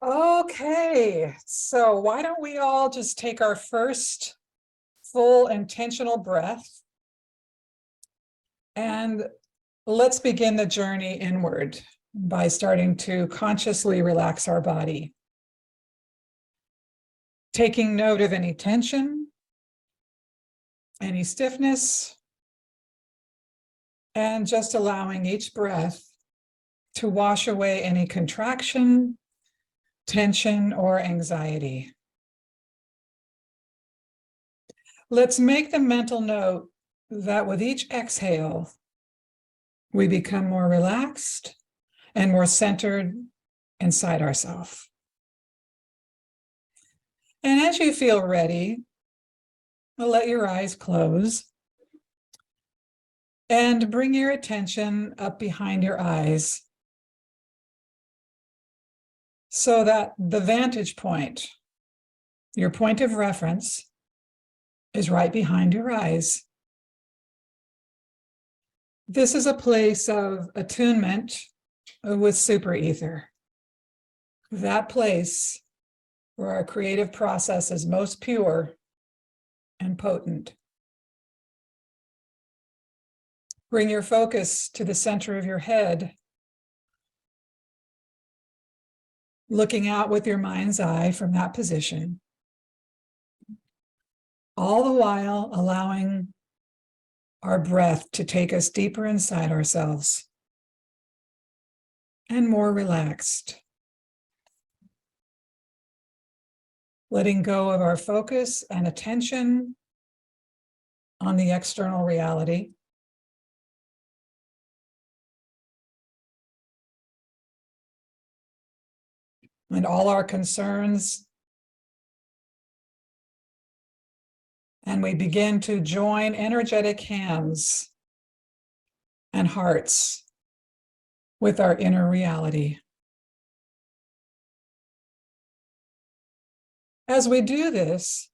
Okay, so why don't we all just take our first full intentional breath and let's begin the journey inward by starting to consciously relax our body. Taking note of any tension, any stiffness, and just allowing each breath to wash away any contraction, tension, or anxiety. Let's make the mental note that with each exhale, we become more relaxed and more centered inside ourselves. And as you feel ready, let your eyes close and bring your attention up behind your eyes so that the vantage point, your point of reference, is right behind your eyes. This is a place of attunement with super ether. That place where our creative process is most pure and potent. Bring your focus to the center of your head, looking out with your mind's eye from that position, all the while allowing our breath to take us deeper inside ourselves and more relaxed. Letting go of our focus and attention on the external reality. And all our concerns. And we begin to join energetic hands and hearts with our inner reality. As we do this,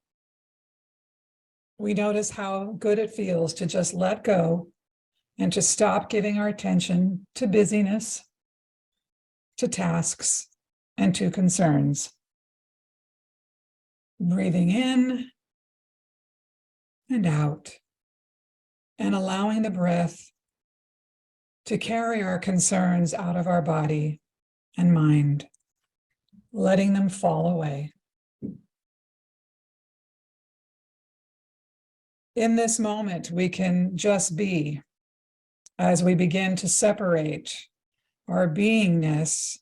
we notice how good it feels to just let go and to stop giving our attention to busyness, to tasks, and to concerns. Breathing in and out, and allowing the breath to carry our concerns out of our body and mind, letting them fall away. In this moment, we can just be as we begin to separate our beingness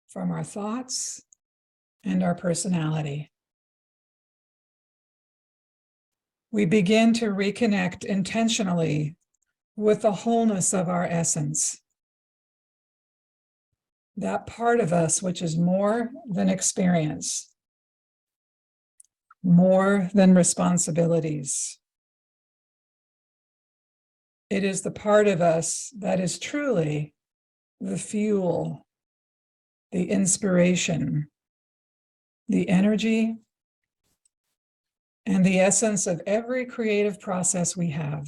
from our thoughts and our personality. We begin to reconnect intentionally with the wholeness of our essence. That part of us which is more than experience, more than responsibilities. It is the part of us that is truly the fuel, the inspiration, the energy, and the essence of every creative process we have.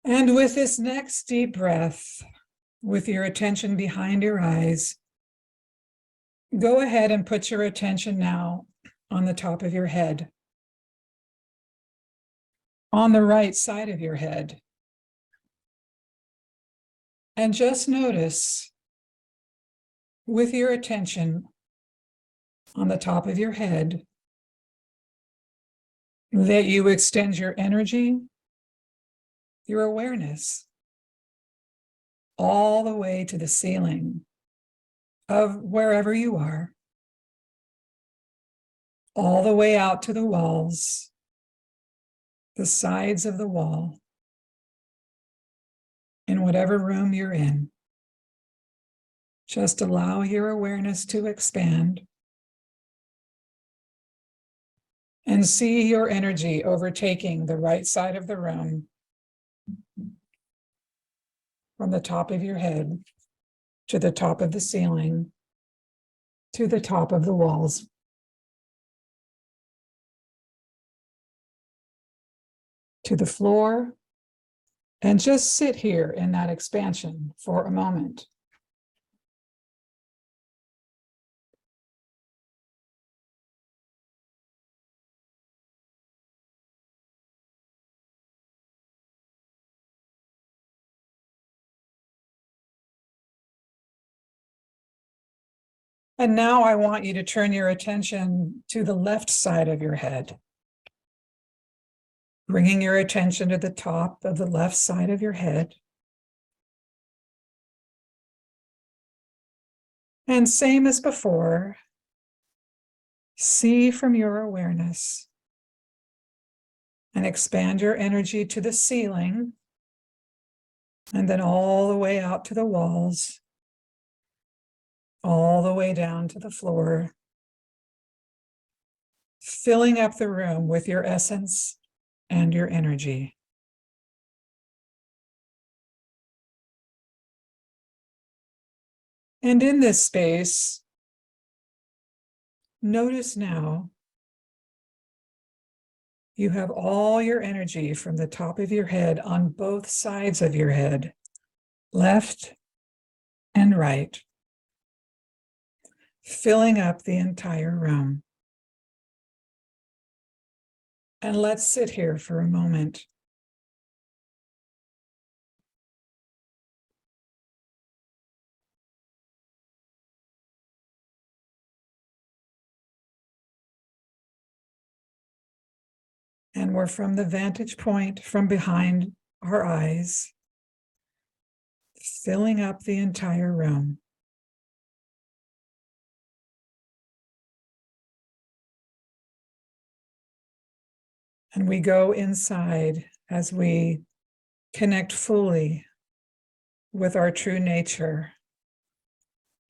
And with this next deep breath, with your attention behind your eyes, go ahead and put your attention now on the top of your head, on the right side of your head. And just notice with your attention on the top of your head that you extend your energy, your awareness, all the way to the ceiling of wherever you are, all the way out to the walls, the sides of the wall, in whatever room you're in. Just allow your awareness to expand and see your energy overtaking the right side of the room from the top of your head to the top of the ceiling to the top of the walls. To the floor And just sit here in that expansion for a moment. And now I want you to turn your attention to the left side of your head, bringing your attention to the top of the left side of your head. And same as before, see from your awareness and expand your energy to the ceiling and then all the way out to the walls, all the way down to the floor, filling up the room with your essence and your energy. And in this space, notice now you have all your energy from the top of your head on both sides of your head, left and right, filling up the entire room. And let's sit here for a moment. And we're from the vantage point from behind our eyes, filling up the entire room. And we go inside as we connect fully with our true nature,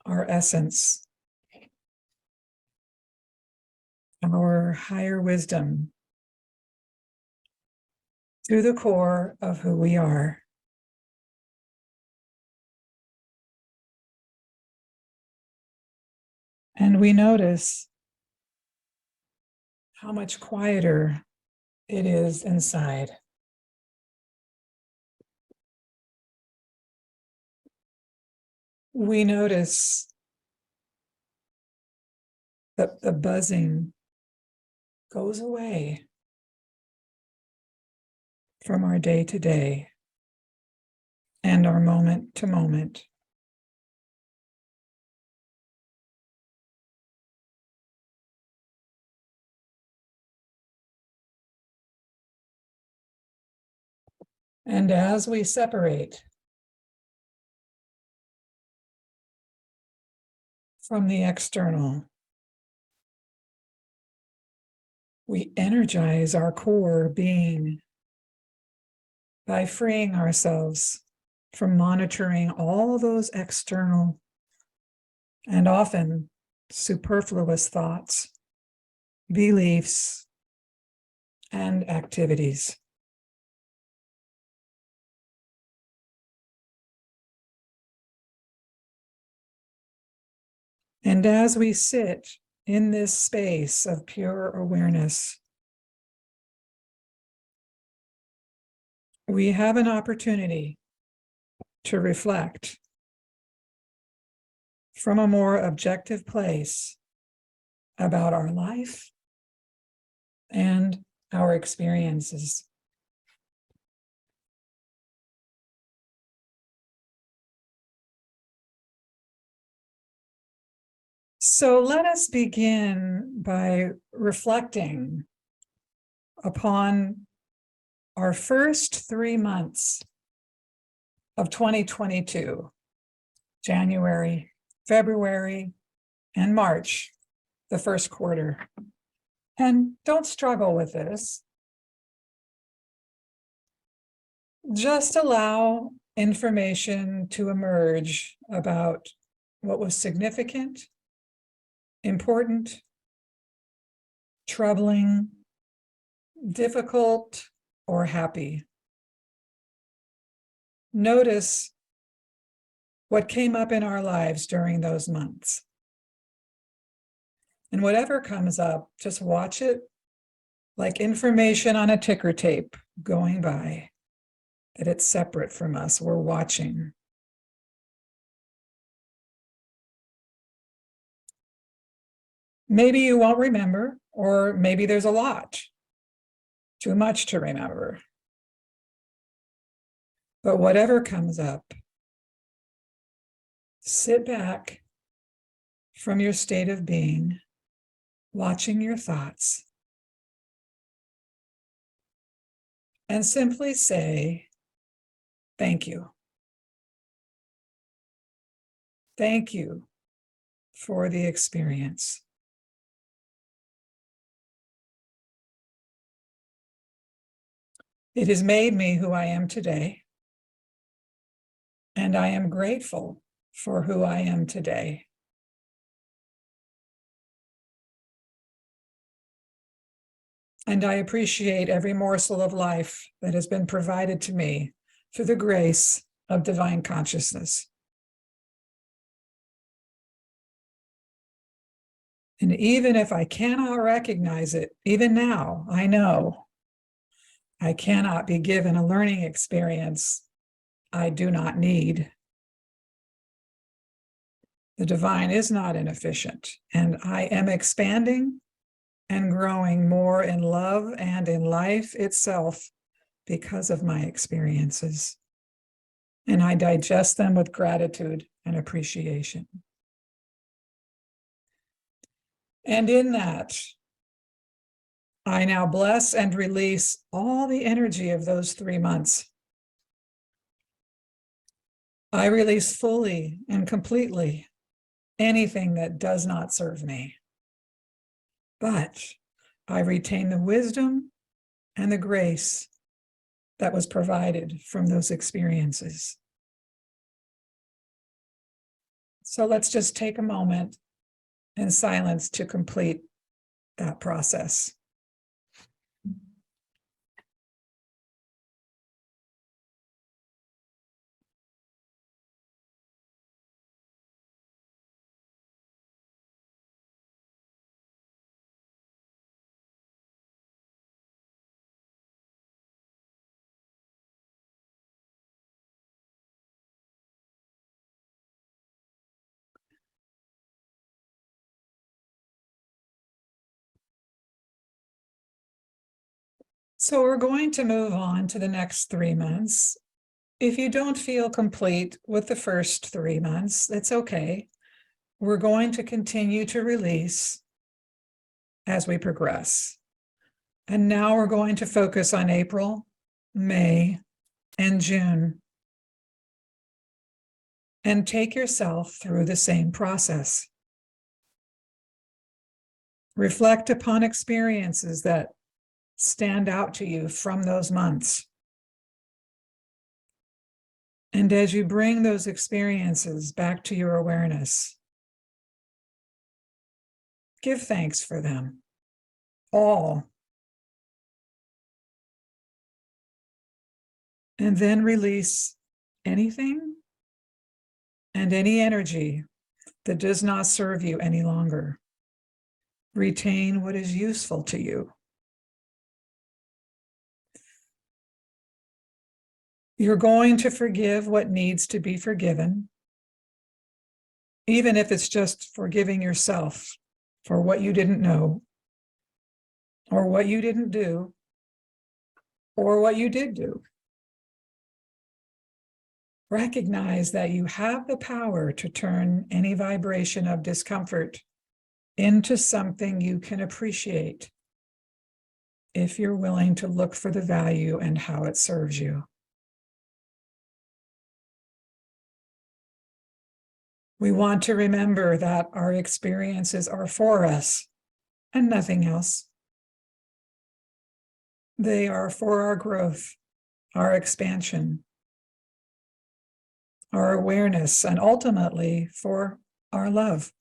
our essence, our higher wisdom, to the core of who we are. And we notice how much quieter it is inside. We notice that the buzzing goes away from our day to day and our moment to moment. And as we separate from the external, we energize our core being by freeing ourselves from monitoring all those external and often superfluous thoughts, beliefs, and activities. And as we sit in this space of pure awareness, we have an opportunity to reflect from a more objective place about our life and our experiences. So let us begin by reflecting upon our first 3 months of 2022, January, February, and March, the first quarter. And don't struggle with this. Just allow information to emerge about what was significant, important, troubling, difficult, or happy. Notice what came up in our lives during those months. And whatever comes up, just watch it like information on a ticker tape going by. that it's separate from us. We're watching. Maybe you won't remember, or maybe there's a lot, too much to remember. But whatever comes up, sit back from your state of being, watching your thoughts, and simply say, thank you. Thank you for the experience. It has made me who I am today, and I am grateful for who I am today. And I appreciate every morsel of life that has been provided to me through the grace of divine consciousness. And even if I cannot recognize it, even now, I know I cannot be given a learning experience I do not need. The divine is not inefficient, and I am expanding and growing more in love and in life itself because of my experiences. And I digest them with gratitude and appreciation. And in that, I now bless and release all the energy of those 3 months. I release fully and completely anything that does not serve me. But I retain the wisdom and the grace that was provided from those experiences. So let's just take a moment in silence to complete that process. So we're going to move on to the next 3 months. If you don't feel complete with the first 3 months, that's okay. We're going to continue to release as we progress. And now we're going to focus on April, May, and June. And take yourself through the same process. Reflect upon experiences that stand out to you from those months. And as you bring those experiences back to your awareness, give thanks for them, all. And then release anything and any energy that does not serve you any longer. Retain what is useful to you. You're going to forgive what needs to be forgiven, even if it's just forgiving yourself for what you didn't know, or what you didn't do, or what you did do. Recognize that you have the power to turn any vibration of discomfort into something you can appreciate if you're willing to look for the value and how it serves you. We want to remember that our experiences are for us and nothing else. They are for our growth, our expansion, our awareness, and ultimately for our love.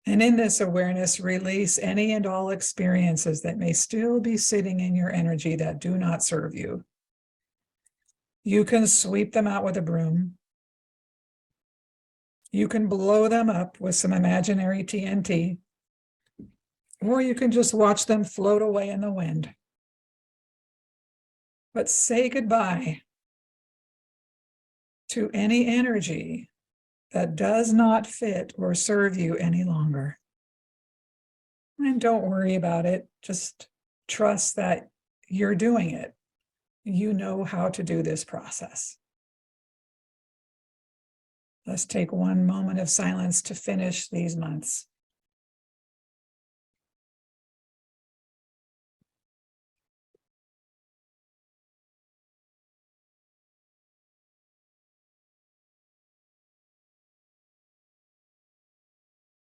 And in this awareness, release any and all experiences that may still be sitting in your energy that do not serve you. You can sweep them out with a broom. You can blow them up with some imaginary TNT, or you can just watch them float away in the wind. but say goodbye to any energy that does not fit or serve you any longer. And don't worry about it. Just trust that you're doing it. You know how to do this process. Let's take one moment of silence to finish these months.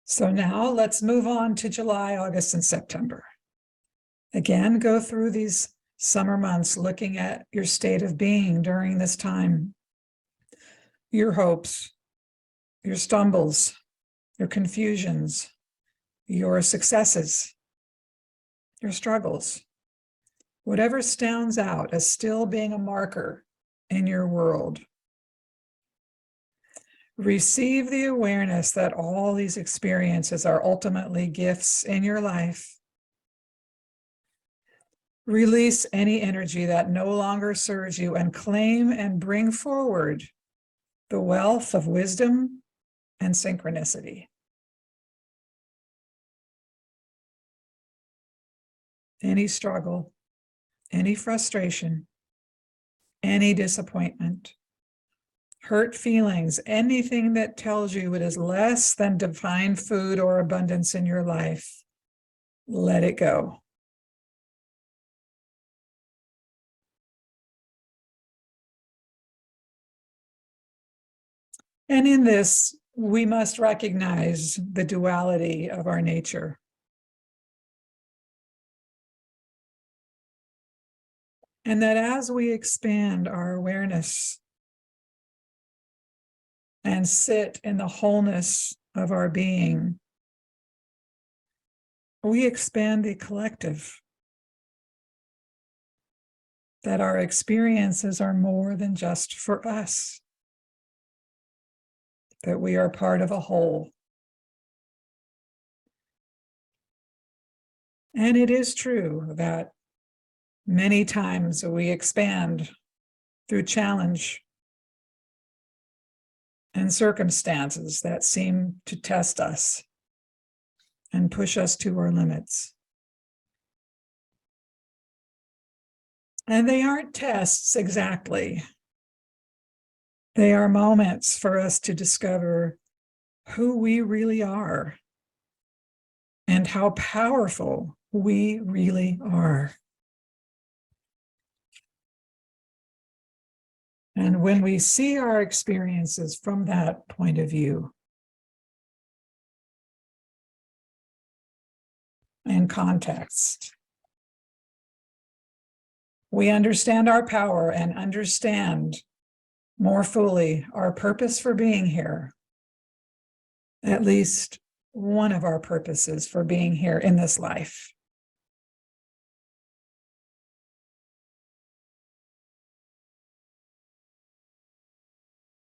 So now let's move on to July, August, and September. Again, go through these summer months, looking at your state of being during this time, your hopes, your stumbles, your confusions, your successes, your struggles, whatever stands out as still being a marker in your world. Receive the awareness that all these experiences are ultimately gifts in your life. Release any energy that no longer serves you and claim and bring forward the wealth of wisdom and synchronicity. Any struggle, any frustration, any disappointment, hurt feelings, anything that tells you it is less than divine food or abundance in your life, let it go. And in this, we must recognize the duality of our nature. And that as we expand our awareness and sit in the wholeness of our being, we expand the collective. That our experiences are more than just for us. That we are part of a whole. And it is true that many times we expand through challenge and circumstances that seem to test us and push us to our limits. And they aren't tests exactly. They are moments for us to discover who we really are and how powerful we really are. And when we see our experiences from that point of view and context, we understand our power and understand more fully our purpose for being here, at least one of our purposes for being here in this life.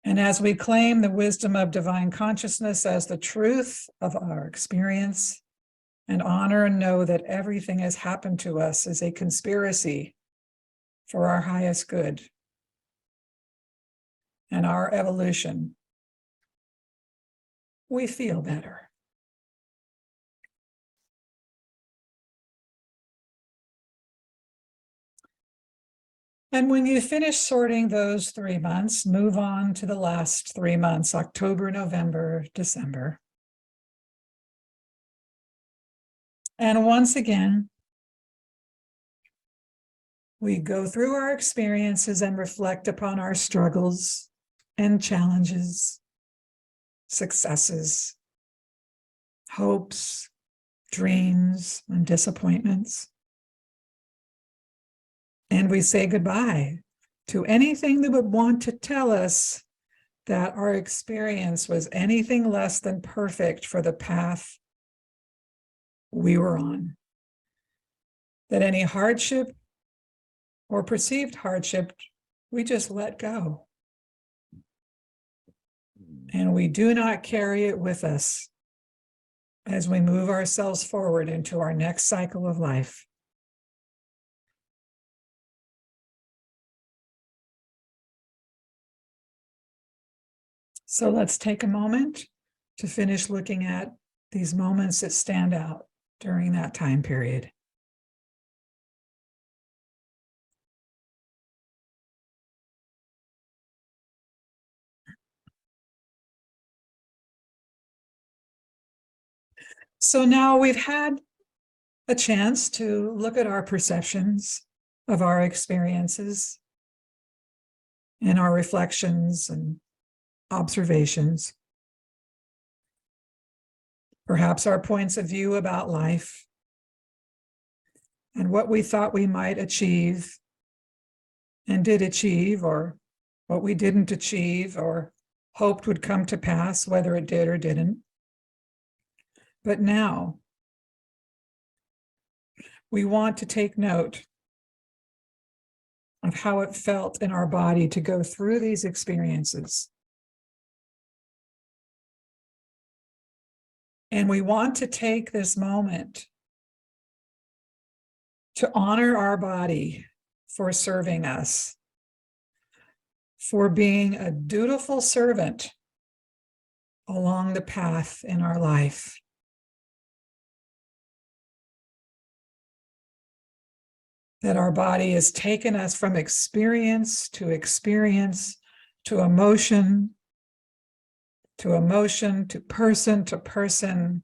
And as we claim the wisdom of divine consciousness as the truth of our experience, and honor and know that everything has happened to us is a conspiracy for our highest good and our evolution, we feel better. And when you finish sorting those 3 months, move on to the last 3 months, October, November, December. And once again, we go through our experiences and reflect upon our struggles and challenges, successes, hopes, dreams, and disappointments. And we say goodbye to anything that would want to tell us that our experience was anything less than perfect for the path we were on. That any hardship or perceived hardship, we just let go. And we do not carry it with us as we move ourselves forward into our next cycle of life. So let's take a moment to finish looking at these moments that stand out during that time period. So now we've had a chance to look at our perceptions of our experiences and our reflections and observations, perhaps our points of view about life and what we thought we might achieve and did achieve, or what we didn't achieve or hoped would come to pass, whether it did or didn't. But now we want to take note of how it felt in our body to go through these experiences. And we want to take this moment to honor our body for serving us, for being a dutiful servant along the path in our life. That our body has taken us from experience, to emotion, to person,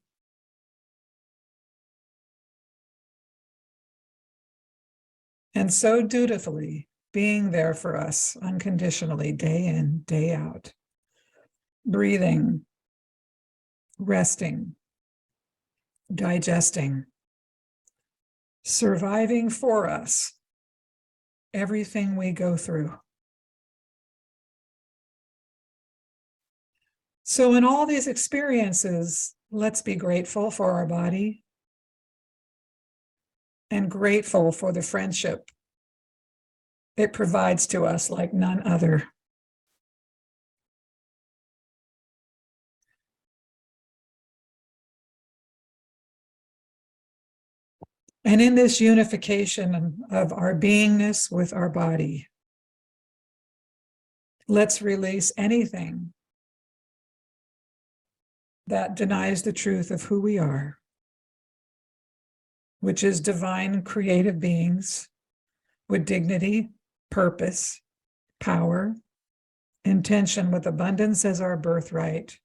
and so dutifully being there for us unconditionally, day in, day out, breathing, resting, digesting, surviving for us everything we go through. So in all these experiences, let's be grateful for our body and grateful for the friendship it provides to us like none other. And in this unification of our beingness with our body, let's release anything that denies the truth of who we are, which is divine creative beings with dignity, purpose, power, intention, with abundance as our birthright,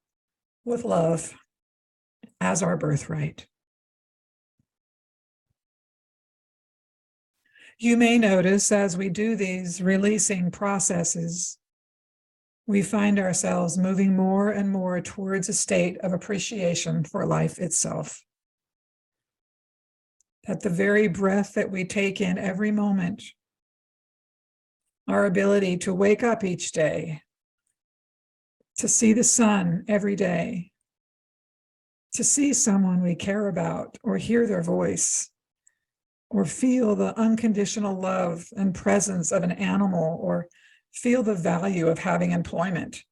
with love as our birthright. You may notice as we do these releasing processes, we find ourselves moving more and more towards a state of appreciation for life itself. That the very breath that we take in every moment, our ability to wake up each day, to see the sun every day, to see someone we care about or hear their voice, or feel the unconditional love and presence of an animal, or feel the value of having employment.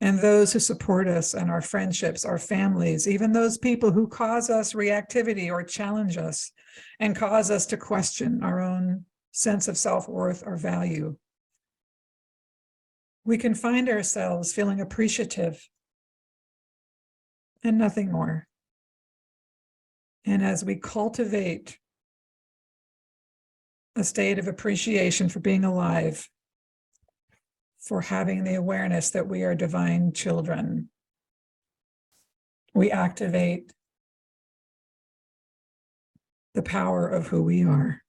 And those who support us and our friendships, our families, even those people who cause us reactivity or challenge us and cause us to question our own sense of self-worth or value. We can find ourselves feeling appreciative and nothing more. And as we cultivate a state of appreciation for being alive, for having the awareness that we are divine children, we activate the power of who we are.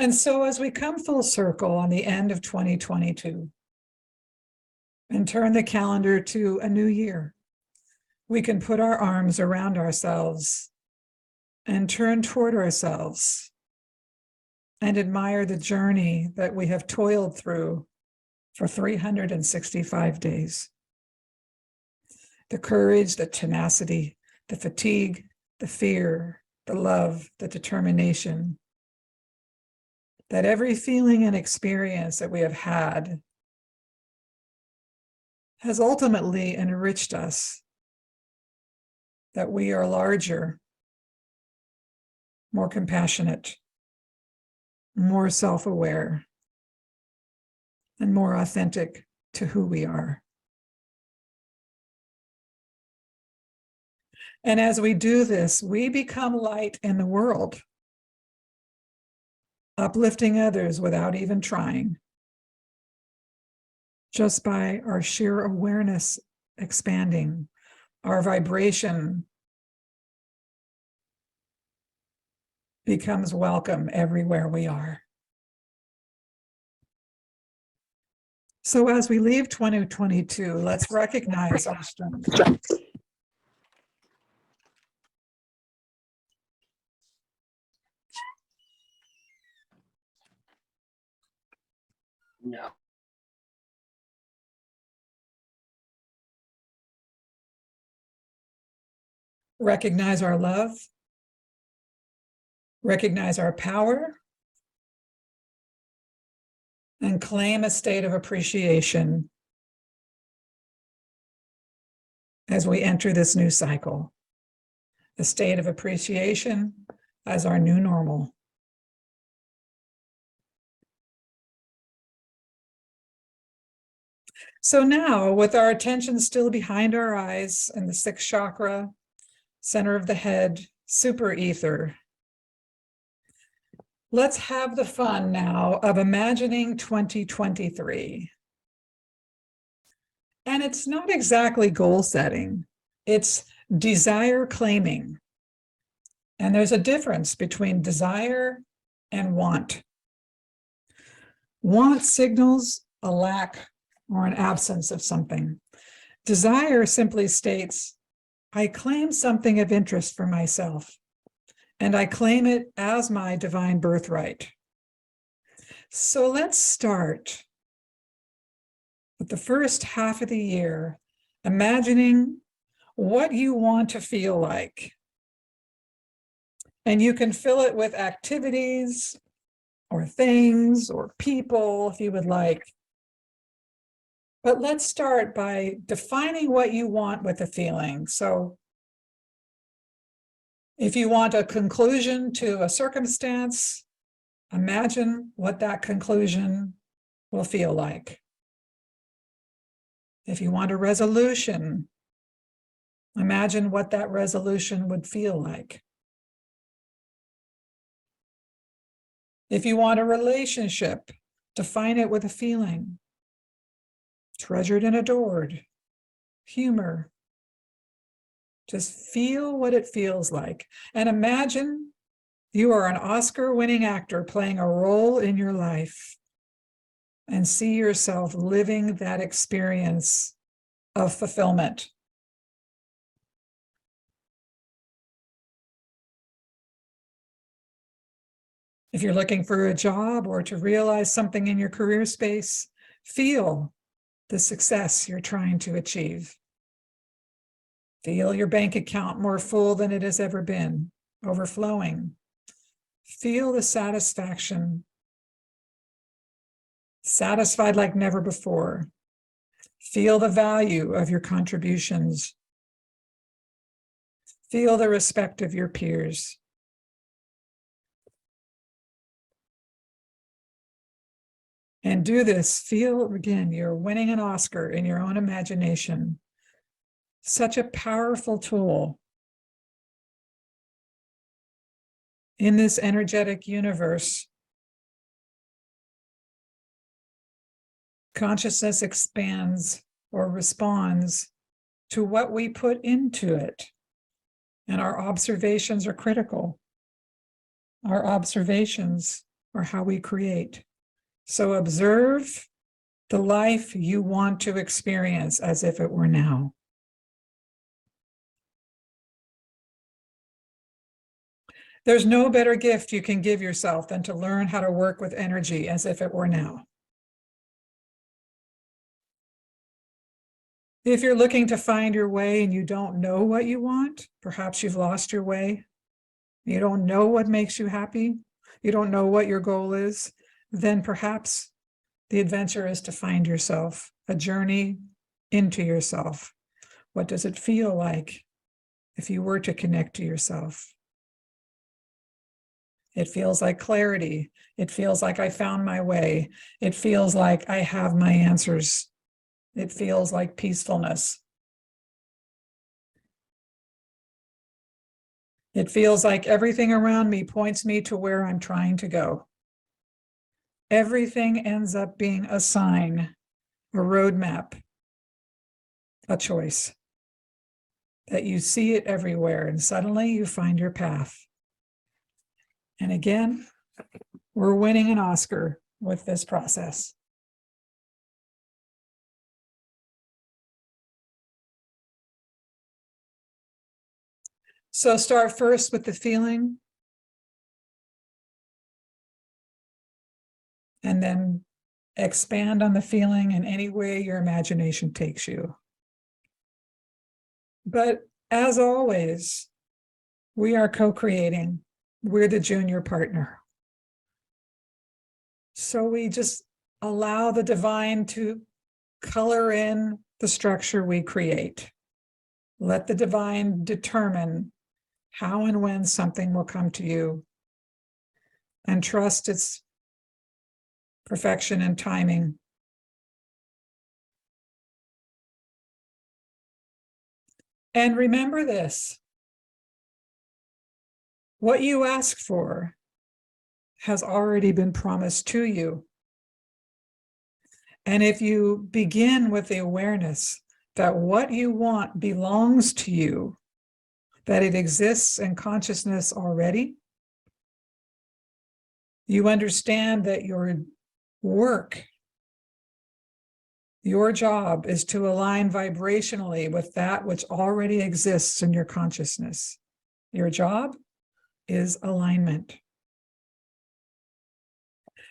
And so as we come full circle on the end of 2022 and turn the calendar to a new year, we can put our arms around ourselves and turn toward ourselves and admire the journey that we have toiled through for 365 days. The courage, the tenacity, the fatigue, the fear, the love, the determination, that every feeling and experience that we have had has ultimately enriched us, that we are larger more compassionate, more self-aware, and more authentic to who we are. And as we do this, we become light in the world, uplifting others without even trying, just by our sheer awareness expanding, our vibration becomes welcome everywhere we are. So as we leave 2022, let's recognize our strength. No. Recognize our love, recognize our power, and claim a state of appreciation as we enter this new cycle. A state of appreciation as our new normal. So now, with our attention still behind our eyes and the sixth chakra, center of the head, super ether, let's have the fun now of imagining 2023. And it's not exactly goal setting, it's desire claiming. And there's a difference between desire and want. Want signals a lack or an absence of something. Desire simply states, I claim something of interest for myself, and I claim it as my divine birthright. So let's start with the first half of the year, imagining what you want to feel like. And you can fill it with activities or things or people if you would like. But let's start by defining what you want with a feeling. So if you want a conclusion to a circumstance, imagine what that conclusion will feel like. If you want a resolution, imagine what that resolution would feel like. If you want a relationship, define it with a feeling. Treasured and adored, humor. Just feel what it feels like. And imagine you are an Oscar-winning actor playing a role in your life, and see yourself living that experience of fulfillment. If you're looking for a job or to realize something in your career space, feel the success you're trying to achieve. Feel your bank account more full than it has ever been, overflowing. Feel the satisfaction, satisfied like never before. Feel the value of your contributions. Feel the respect of your peers. And do this, feel again, you're winning an Oscar in your own imagination. Such a powerful tool in this energetic universe. Consciousness expands or responds to what we put into it. And our observations are critical. Our observations are how we create. So observe the life you want to experience as if it were now. There's no better gift you can give yourself than to learn how to work with energy as if it were now. If you're looking to find your way and you don't know what you want, perhaps you've lost your way, you don't know what makes you happy, you don't know what your goal is, then perhaps the adventure is to find yourself, a journey into yourself. What does it feel like if you were to connect to yourself? It feels like clarity. It feels like I found my way. It feels like I have my answers. It feels like peacefulness. It feels like everything around me points me to where I'm trying to go. Everything ends up being a sign, a roadmap, a choice. That you see it everywhere and suddenly you find your path. And again, we're winning an Oscar with this process. So start first with the feeling, and then expand on the feeling in any way your imagination takes you. But as always, we are co-creating. We're the junior partner. So we just allow the divine to color in the structure we create. Let the divine determine how and when something will come to you, and trust its perfection and timing. And remember this: what you asked for has already been promised to you. And if you begin with the awareness that what you want belongs to you, that it exists in consciousness already, you understand that your work, your job is to align vibrationally with that which already exists in your consciousness. Your job is alignment.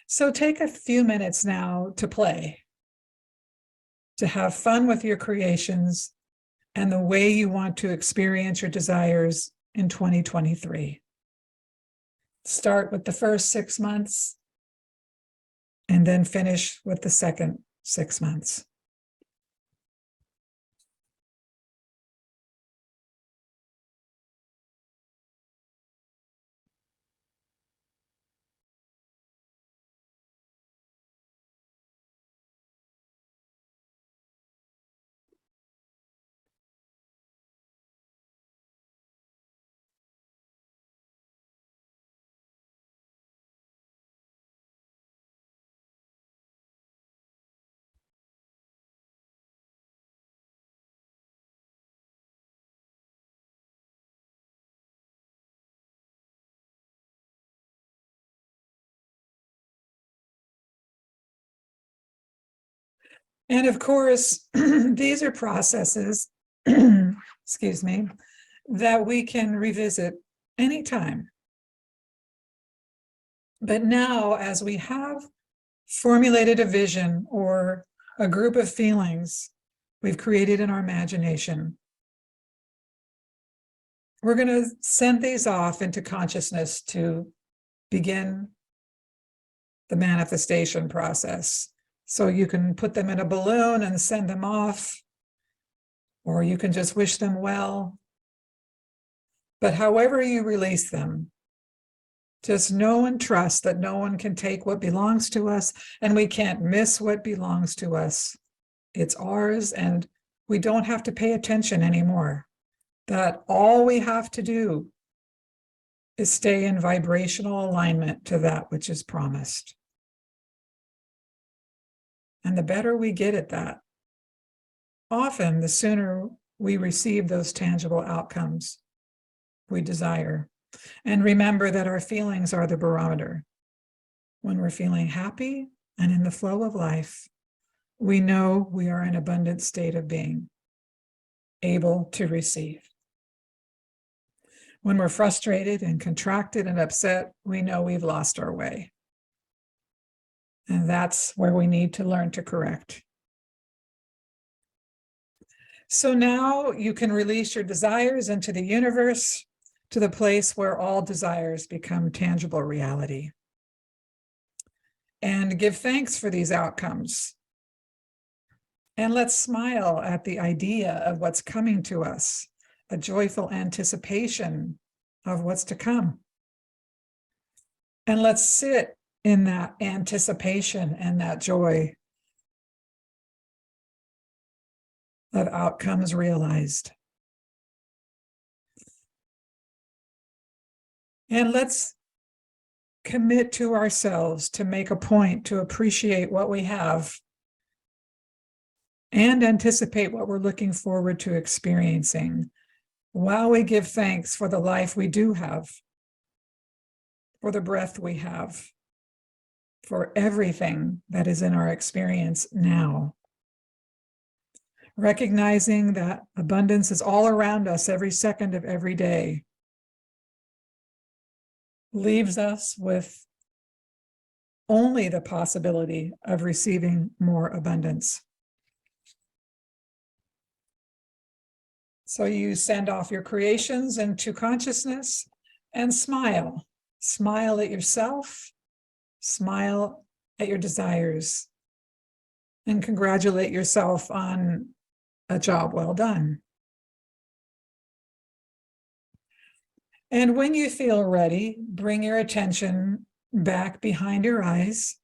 So take a few minutes now to play, to have fun with your creations and the way you want to experience your desires in 2023. Start with the first 6 months and then finish with the second 6 months. And of course, these are processes, excuse me, that we can revisit anytime. But now, as we have formulated a vision or a group of feelings we've created in our imagination, we're going to send these off into consciousness to begin the manifestation process. So you can put them in a balloon and send them off, or you can just wish them well. But however you release them, just know and trust that no one can take what belongs to us, and we can't miss what belongs to us. It's ours, and we don't have to pay attention anymore. That all we have to do is stay in vibrational alignment to that which is promised. And the better we get at that, often the sooner we receive those tangible outcomes we desire. And remember that our feelings are the barometer. When we're feeling happy and in the flow of life, we know we are in an abundant state of being, able to receive. When we're frustrated and contracted and upset, we know we've lost our way. And that's where we need to learn to correct. So now you can release your desires into the universe, to the place where all desires become tangible reality. And give thanks for these outcomes. And let's smile at the idea of what's coming to us, a joyful anticipation of what's to come. And let's sit in that anticipation and that joy of outcomes realized. And let's commit to ourselves to make a point to appreciate what we have and anticipate what we're looking forward to experiencing while we give thanks for the life we do have, for the breath we have, for everything that is in our experience now. Recognizing that abundance is all around us every second of every day, leaves us with only the possibility of receiving more abundance. So you send off your creations into consciousness and smile. Smile at yourself, smile at your desires, and congratulate yourself on a job well done. And when you feel ready, bring your attention back behind your eyes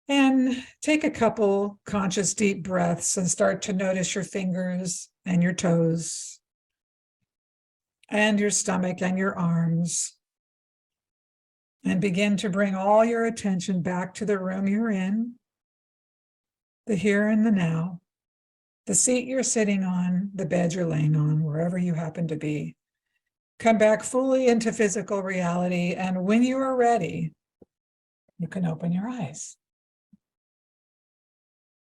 and take a couple conscious deep breaths and start to notice your fingers and your toes and your stomach and your arms. And begin to bring all your attention back to the room you're in, the here and the now, the seat you're sitting on, the bed you're laying on, wherever you happen to be. Come back fully into physical reality, and when you are ready, you can open your eyes.